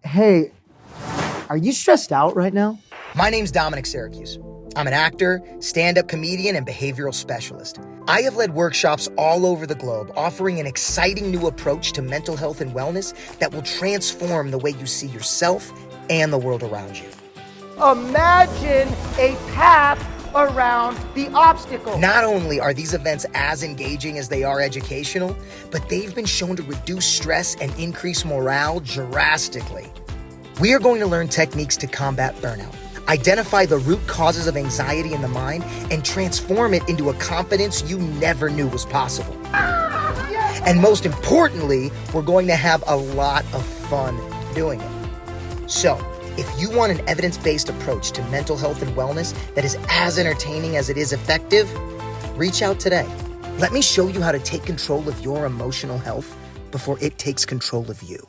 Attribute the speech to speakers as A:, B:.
A: Hey, are you stressed out right now?
B: My name's Dominic Syracuse. I'm an actor, stand-up comedian, and behavioral specialist. I have led workshops all over the globe, offering an exciting new approach to mental health and wellness that will transform the way you see yourself and the world around you.
A: Imagine a path around the obstacle.
B: Not only are these events as engaging as they are educational, but they've been shown to reduce stress and increase morale drastically. We are going to learn techniques to combat burnout, identify the root causes of anxiety in the mind, and transform it into a confidence you never knew was possible. And most importantly, we're going to have a lot of fun doing it. So, if you want an evidence-based approach to mental health and wellness that is as entertaining as it is effective, reach out today. Let me show you how to take control of your emotional health before it takes control of you.